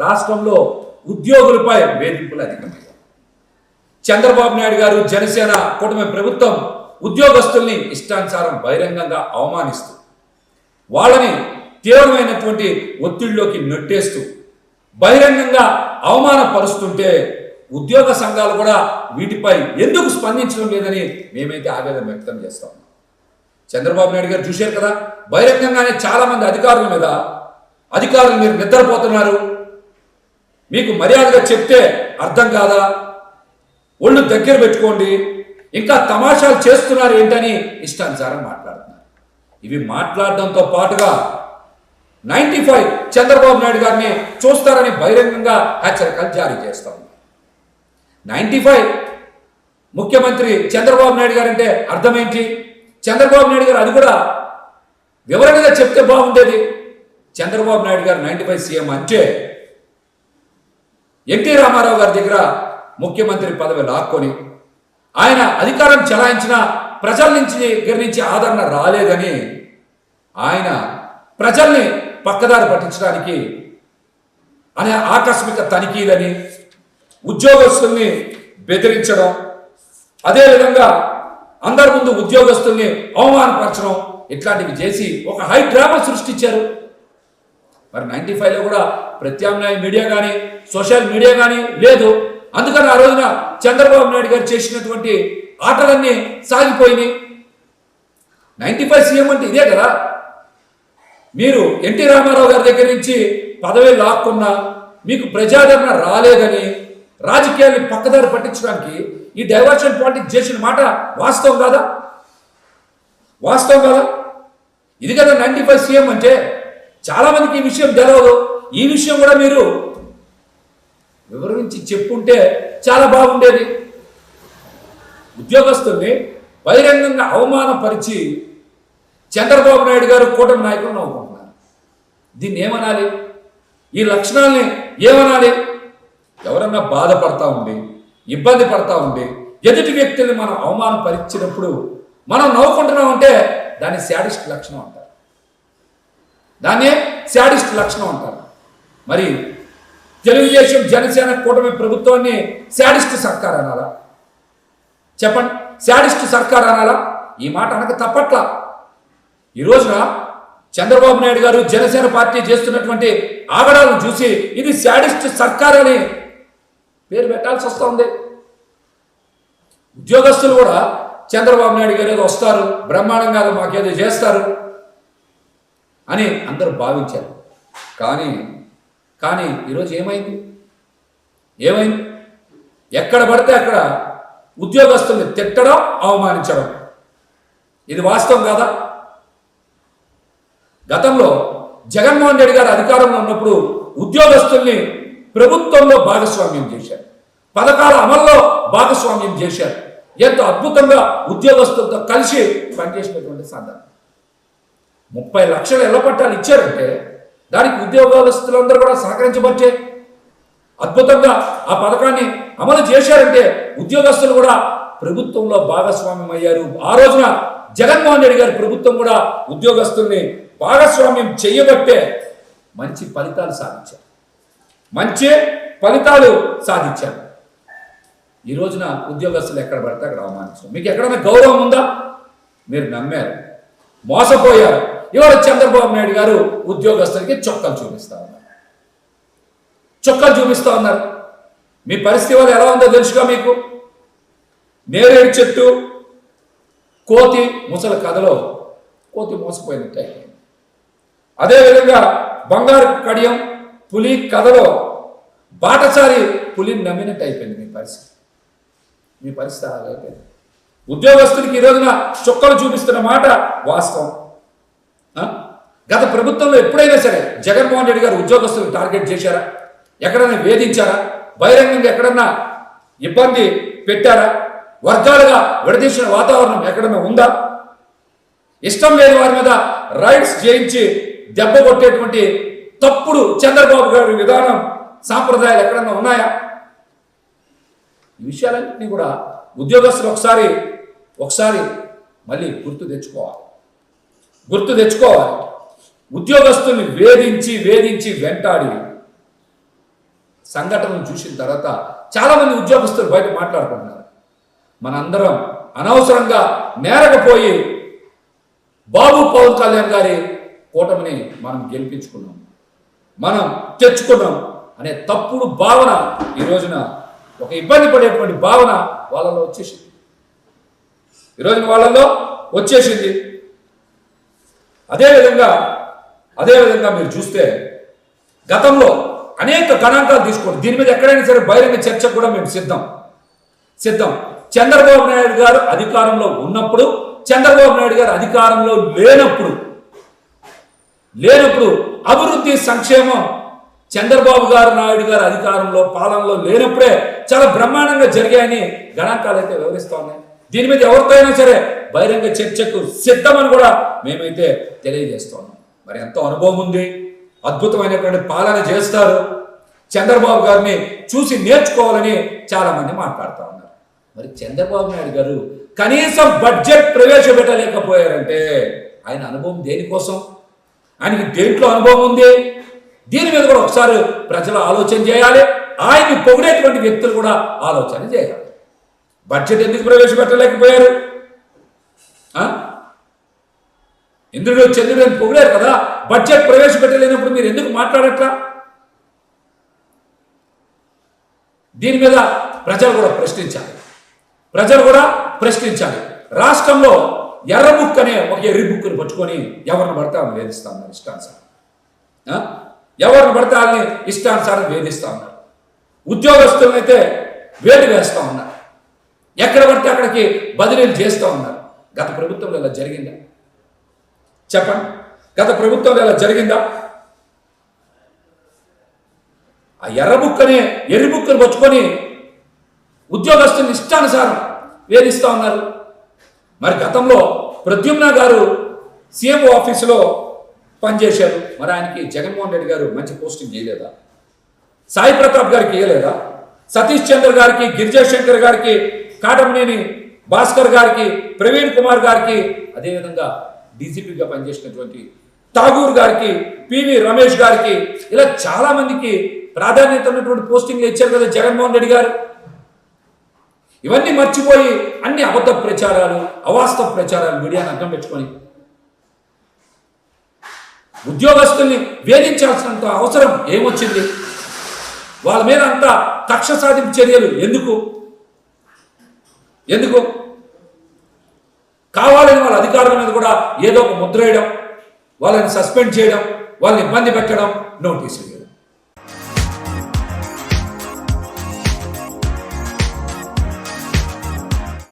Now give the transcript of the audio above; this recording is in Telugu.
రాష్ట్రంలో ఉద్యోగులపై వేధింపులు అధికమయ్యాయి. చంద్రబాబు నాయుడు గారు జనసేన కూటమి ప్రభుత్వం ఉద్యోగస్తుల్ని ఇష్టానుసారం బహిరంగంగా అవమానిస్తూ వాళ్ళని తీవ్రమైనటువంటి ఒత్తిడిలోకి నెట్టేస్తూ బహిరంగంగా అవమానపరుస్తుంటే ఉద్యోగ సంఘాలు కూడా వీటిపై ఎందుకు స్పందించడం లేదని మేమైతే ఆవేదన వ్యక్తం చేస్తాం. చంద్రబాబు నాయుడు గారు చూశారు కదా, బహిరంగంగానే చాలా మంది అధికారులు మీరు నిద్రపోతున్నారు, మీకు మర్యాదగా చెప్తే అర్థం కాదా, ఒళ్ళు దగ్గర పెట్టుకోండి, ఇంకా తమాషాలు చేస్తున్నారు ఏంటని ఇష్టానుసారం మాట్లాడుతున్నారు. ఇవి మాట్లాడడంతో పాటుగా 95 చంద్రబాబు నాయుడు గారిని చూస్తారని బహిరంగంగా హెచ్చరికలు జారీ చేస్తాం. 95 ముఖ్యమంత్రి చంద్రబాబు నాయుడు గారు అంటే అర్థం ఏంటి? చంద్రబాబు నాయుడు గారు అది కూడా వివరణగా చెప్తే బాగుండేది. చంద్రబాబు నాయుడు గారు 95 సీఎం అంటే ఎన్టీ రామారావు గారి దగ్గర ముఖ్యమంత్రి పదవి లాక్కొని ఆయన అధికారం చెలాయించిన ప్రజల నుంచి ఆదరణ రాలేదని ఆయన ప్రజల్ని పక్కదారి పట్టించడానికి అనే ఆకస్మిక తనిఖీలని, ఉద్యోగస్తుల్ని బెదిరించడం, అదేవిధంగా అందరి ముందు ఉద్యోగస్తుల్ని అవమానపరచడం, ఇట్లాంటివి చేసి ఒక హై డ్రామా సృష్టించారు. మరి 95లో కూడా ప్రత్యామ్నాయ మీడియా కానీ సోషల్ మీడియా కానీ లేదు. అందుకని ఆ రోజున చంద్రబాబు నాయుడు గారు చేసినటువంటి ఆటలన్నీ సాగిపోయినాయి. 95 సీఎం అంటే ఇదే కదా. మీరు ఎన్టీ రామారావు గారి దగ్గర నుంచి పదవి లాక్కున్నా మీకు ప్రజాదరణ రాలేదని రాజకీయాన్ని పక్కదారి పట్టించడానికి ఈ డైవర్షన్ పాలిటిక్స్ చేసిన మాట వాస్తవం కాదా? ఇది కదా 95 సీఎం అంటే. చాలా మందికి ఈ విషయం తెలవదు. ఈ విషయం కూడా మీరు వివరించి చెప్పుంటే చాలా బాగుండేది. ఉద్యోగస్తుల్ని బహిరంగంగా అవమానపరిచి చంద్రబాబు నాయుడు గారు కూటమి నాయకులు నవ్వుకుంటున్నారు. దీన్ని ఏమనాలి? ఈ లక్షణాలని ఏమనాలి? ఎవరన్నా బాధపడతా ఉండి ఇబ్బంది పడతా ఉండి ఎదుటి వ్యక్తుల్ని మనం అవమానపరిచినప్పుడు మనం నవ్వుకుంటున్నాం అంటే దాన్ని శాడిస్ట్ లక్షణం అంటారు. మరి తెలుగుదేశం జనసేన కూటమి ప్రభుత్వాన్ని శాడిస్ట్ సర్కార్ అనాలా? చెప్పండి, శాడిస్ట్ సర్కార్ అనాలా? ఈ మాట అనక తప్పట్లా. ఈ రోజున చంద్రబాబు నాయుడు గారు జనసేన పార్టీ చేస్తున్నటువంటి ఆగడాలను చూసి ఇది శాడిస్ట్ సర్కార్ అని పేరు పెట్టాల్సి వస్తుంది. ఉద్యోగస్తులు కూడా చంద్రబాబు నాయుడు గారు ఏదో వస్తారు, బ్రహ్మాండంగా మాకేదో చేస్తారు అని అందరూ భావించారు. కానీ ఈరోజు ఏమైంది? ఎక్కడ పడితే అక్కడ ఉద్యోగస్తుల్ని తిట్టడం, అవమానించడం. ఇది వాస్తవం కాదా? గతంలో జగన్మోహన్ రెడ్డి గారు అధికారంలో ఉన్నప్పుడు ఉద్యోగస్తుల్ని ప్రభుత్వంలో భాగస్వామ్యం చేశారు, పథకాల అమల్లో భాగస్వామ్యం చేశారు. ఎంతో అద్భుతంగా ఉద్యోగస్తులతో కలిసి పనిచేసినటువంటి సందర్భం. 30 లక్షల ఇళ్ల పట్టాలు ఇచ్చారంటే దానికి ఉద్యోగస్తులందరూ కూడా సహకరించబట్టే అద్భుతంగా ఆ పథకాన్ని అమలు చేశారంటే ఉద్యోగస్తులు కూడా ప్రభుత్వంలో భాగస్వామ్యం అయ్యారు. ఆ రోజున జగన్మోహన్ రెడ్డి గారి ప్రభుత్వం కూడా ఉద్యోగస్తుల్ని భాగస్వామ్యం చేయబట్టే మంచి ఫలితాలు సాధించారు. ఈ రోజున ఉద్యోగస్తులు ఎక్కడ పడితే అక్కడ అవమానించారు. మీకు ఎక్కడైనా గౌరవం ఉందా? మీరు నమ్మారు, మోసపోయారు. ఇవాళ చంద్రబాబు నాయుడు గారు ఉద్యోగస్తులకి చొక్కాలు చూపిస్తా ఉన్నారు. మీ పరిస్థితి వల్ల ఎలా ఉందో తెలుసుగా మీకు. నేరేడు చెట్టు కోతి ముసలి కథలో కోతి మోసపోయినట్టు అయిపోయింది. అదేవిధంగా బంగారు కడియం పులి కథలో బాటసారి పులిని నమ్మినట్టు అయిపోయింది మీ పరిస్థితి అలాగైపోయింది. ఉద్యోగస్తులకి ఈ రోజున చొక్కలు చూపిస్తున్న మాట వాస్తవం. గత ప్రభుత్వంలో ఎప్పుడైనా సరే జగన్మోహన్ రెడ్డి గారు ఉద్యోగస్తులను టార్గెట్ చేశారా? ఎక్కడైనా వేధించారా? బహిరంగంగా ఎక్కడన్నా ఇబ్బంది పెట్టారా? వర్గాలుగా విడదీసిన వాతావరణం ఎక్కడన్నా ఉందా? ఇష్టం లేని వారి మీద రైట్స్ చేయించి దెబ్బ కొట్టేటువంటి తప్పుడు చంద్రబాబు గారి విధానం, సాంప్రదాయాలు ఎక్కడన్నా ఉన్నాయా? ఈ విషయాలన్నింటినీ కూడా ఉద్యోగస్తులు ఒకసారి మళ్ళీ గుర్తు తెచ్చుకోవాలి. ఉద్యోగస్తుల్ని వేధించి వెంటాడి సంఘటనలు చూసిన తర్వాత చాలామంది ఉద్యోగస్తులు బయట మాట్లాడుకుంటున్నారు. మనందరం అనవసరంగా నేరకపోయి బాబు పవన్ కళ్యాణ్ గారి కూటమిని మనం గెలిపించుకున్నాం, మనం తెచ్చుకున్నాం అనే తప్పుడు భావన ఈ రోజున ఒక ఇబ్బంది పడేటువంటి భావన వాళ్ళలో వచ్చేసింది. ఈరోజున వాళ్ళలో వచ్చేసింది. అదేవిధంగా మీరు చూస్తే గతంలో అనేక గణాంకాలు తీసుకోండి. దీని మీద ఎక్కడైనా సరే బహిరంగ చర్చకు కూడా మేము సిద్ధం. చంద్రబాబు నాయుడు గారు అధికారంలో ఉన్నప్పుడు, చంద్రబాబు నాయుడు గారు అధికారంలో లేనప్పుడు అభివృద్ధి సంక్షేమం చంద్రబాబు నాయుడు గారు అధికారంలో పాలనలో లేనప్పుడే చాలా బ్రహ్మాండంగా జరిగాయని గణాంకాలు అయితే వివరిస్తా ఉన్నాయి. దీని మీద ఎవరితో అయినా సరే బహిరంగ చర్చకు సిద్ధమని కూడా మేమైతే తెలియజేస్తున్నాం. మరి ఎంతో అనుభవం ఉంది, అద్భుతమైనటువంటి పాలన చేస్తారు, చంద్రబాబు గారిని చూసి నేర్చుకోవాలని చాలా మంది మాట్లాడుతూ ఉన్నారు. మరి చంద్రబాబు నాయుడు గారు కనీసం బడ్జెట్ ప్రవేశపెట్టలేకపోయారంటే ఆయన అనుభవం దేనికోసం, ఆయనకి దేంట్లో అనుభవం ఉంది, దీని మీద కూడా ఒకసారి ప్రజలు ఆలోచన చేయాలి. ఆయన్ని పొగిడేటువంటి వ్యక్తులు కూడా ఆలోచన చేయాలి. బడ్జెట్ ఎందుకు ప్రవేశపెట్టలేకపోయారు? ఇంద్రుడు చంద్రుడు పొగిడారు కదా, బడ్జెట్ ప్రవేశపెట్టలేనప్పుడు మీరు ఎందుకు మాట్లాడట్లా? దీని మీద ప్రజలు కూడా ప్రశ్నించాలి. రాష్ట్రంలో ఎర్ర బుక్ అనే ఒక ఎర్రి బుక్ని పట్టుకొని ఎవరిని పడితే వాళ్ళని వేధిస్తా ఉన్నారు ఇష్టానుసారం వేధిస్తా ఉన్నారు. ఉద్యోగస్తులనైతే వేటు వేస్తూ ఉన్నారు, ఎక్కడ పడితే అక్కడికి బదిలీలు చేస్తూ ఉన్నారు. గత ప్రభుత్వంలో ఇలా జరిగిందా? చెప్పండి, గత ప్రభుత్వంలో ఇలా జరిగిందా? ఆ ఎర్రి బుక్కను పట్టుకొని ఉద్యోగస్తుల్ని ఇష్టానుసారం వేధిస్తూ ఉన్నారు. మరి గతంలో ప్రద్యుమ్న గారు సీఎం ఆఫీసులో పనిచేశారు. మరి ఆయనకి జగన్మోహన్ రెడ్డి గారు మంచి పోస్టింగ్ చేయలేదా? సాయి ప్రతాప్ గారికి ఇవ్వలేదా? సతీష్ చంద్ర గారికి, గిరిజాశంకర్ గారికి, కాటమనేని భాస్కర్ గారికి, ప్రవీణ్ కుమార్ గారికి, అదేవిధంగా డీజీపీగా పనిచేసినటువంటి ఠాగూర్ గారికి, పివి రమేష్ గారికి, ఇలా చాలా మందికి ప్రాధాన్యత ఉన్నటువంటి పోస్టింగ్లు ఇచ్చారు కదా జగన్మోహన్ రెడ్డి గారు. ఇవన్నీ మర్చిపోయి అన్ని అబద్ధ ప్రచారాలు, అవాస్తవ ప్రచారాలు మీడియాను అడ్డం పెట్టుకొని ఉద్యోగస్తుల్ని వేధించాల్సినంత అవసరం ఏమొచ్చింది? వాళ్ళ మీద అంత కక్ష సాధింపు చర్యలు ఎందుకు కావాలని వాళ్ళ అధికారుల మీద కూడా ఏదో ఒక ముద్ర వేయడం, వాళ్ళని సస్పెండ్ చేయడం, వాళ్ళని ఇబ్బంది పెట్టడం, నోటీసులు